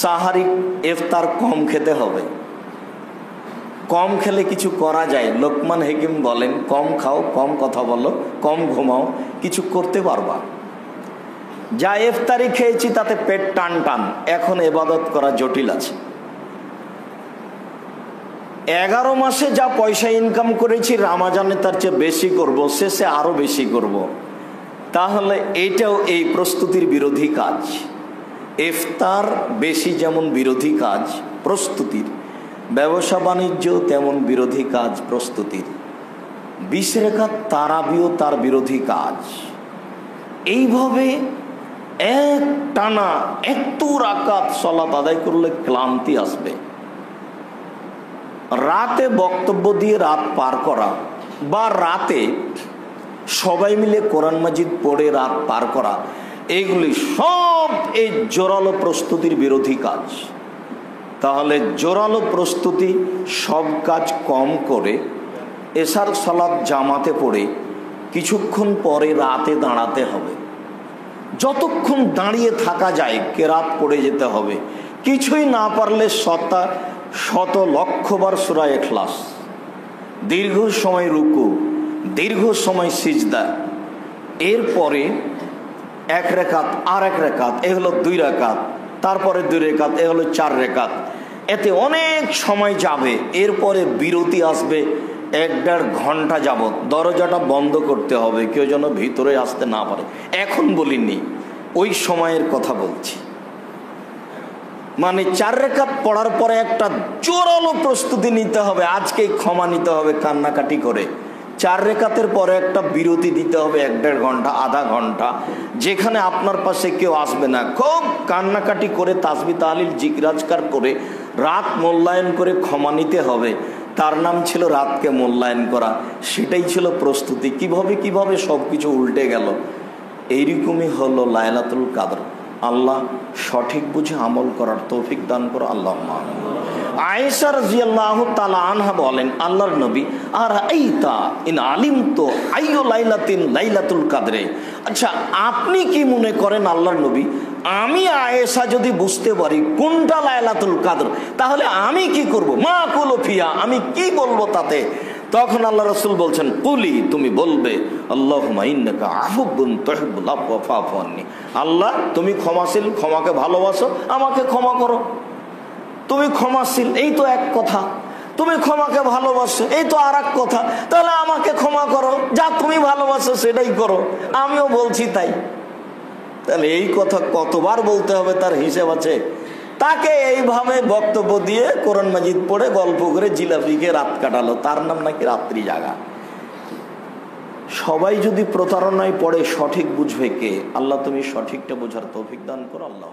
সাহারি ইফতার কম খেতে হবে। কম খেলে কিছু করা যায়। লোকমান হাকিম বলেন, কম খাও, কম কথা বলো, কম ঘুমাও, কিছু করতে পারবা। যা ইফতারি খেয়েছি তাতে পেট টান টান, এখন ইবাদত করা জটিল আছে। 11 মাসে যা পয়সা ইনকাম করেছি রমজানে তার চেয়ে বেশি করব, শেষে আরো বেশি করব। তাহলে এটাও এই প্রস্তুতির বিরোধী কাজ। ইফতার বেশি যেমন বিরোধী কাজ প্রস্তুতির, ব্যবসা বাণিজ্য তেমন বিরোধী কাজ প্রস্তুতির। 20 রাকাত তারাবিও তার বিরোধী কাজ। এইভাবে এক টানা 100 রাকাত সালাত আদায় করলে ক্লান্তি আসবে। রাতে বক্তব্য দিয়ে রাত পার করা বা রাতে সবাই মিলে কোরআন মাজিদ পড়ে রাত পার করা, এগুলি সব এই জোরালো প্রস্তুতির বিরোধী কাজ। তাহলে জোরালো প্রস্তুতি সব কাজ কম করে এশার সালাত জামাতে পড়ে কিছুক্ষণ পরে রাতে দাঁড়াতে হবে। যতক্ষণ দাঁড়িয়ে থাকা যায় কেরাত পড়ে যেতে হবে। কিছুই না পারলে শত লক্ষবার সূরা ইখলাস, দীর্ঘ সময় রুকু, দীর্ঘ সময় সিজদা, এরপরে 1 রাকাত আর 1 রাকাত, এ হলো 2 রাকাত, তারপরে 2 রাকাত, এ হলো 4 রাকাত। এতে অনেক সময় যাবে। এরপরে বিরতি আসবে 1-1.5 ঘন্টা যাবত। দরজাটা বন্ধ করতে হবে, কেউ যেন ভিতরে আসতে না পারে। এখন বলিনি, ওই সময়ের কথা বলছি। মানে 4 রাকাত পড়ার পরে একটা জোরালো প্রস্তুতি নিতে হবে। আজকেই ক্ষমা নিতে হবে কান্নাকাটি করে। 4 রাকাতের পরে একটা বিরতি দিতে হবে 1-1.5 ঘন্টা, আধা ঘন্টা, যেখানে আপনার পাশে কেউ আসবে না। খুব কান্নাকাটি করে তাসবিহ তাহলিল জিকির আজকার করে রাত মূল্যায়ন করে ক্ষমা নিতে হবে। তার নাম ছিল রাতকে মূল্যায়ন করা। সেটাই ছিল প্রস্তুতি। কিভাবে সবকিছু উল্টে গেল। এইরকমই হলো লাইলাতুল কদর। আল্লাহ সঠিক বুঝে আমল করার তৌফিক দান করো, আল্লাহুম্মা আমিন। আয়েশা রাদিয়াল্লাহু তাআলা আনহা বলেন, আল্লাহর নবী, আর আইতা ইন আলিমতু আইয়ু লাইলাতিন লাইলাতুল কদরে। আচ্ছা, আপনি কি মনে করেন আল্লাহর নবী, আমি আয়েশা যদি বুঝতে পারি কোনটা লাইলাতুল কদর, তাহলে আমি কি করব? মা কুলু ফিয়া, আমি কি বলবো তাতে? তখন আল্লাহ রাসূল বলছেন, কুলি, তুমি বলবে, আল্লাহুম্মা ইন্নাকা আফুবুন তুহিব্বুল আফওয়া ফাফু আন্নি। আল্লাহ, তুমি ক্ষমাশীল, ক্ষমাকে ভালোবাসো, আমাকে ক্ষমা করো। তুমি ক্ষমাশীল, এই তো এক কথা। তুমি ক্ষমাকে ভালোবাসো, এই তো আর এক কথা। তাহলে আমাকে ক্ষমা করো, যা তুমি ভালোবাসো সেটাই করো, আমিও বলছি তাই। তাহলে এই কথা কতবার বলতে হবে তার হিসেব আছে। তাকে এইভাবে বক্তব্য দিয়ে কোরআন মাজিদ পড়ে গল্প করে জিলাপিকে রাত কাটালো, তার নাম নাকি রাত্রি জাগা। সবাই যদি প্রতারণায় পড়ে সঠিক বুঝবে কে? আল্লাহ তুমি সঠিকটা বোঝার তৌফিক দান করো, আল্লাহ।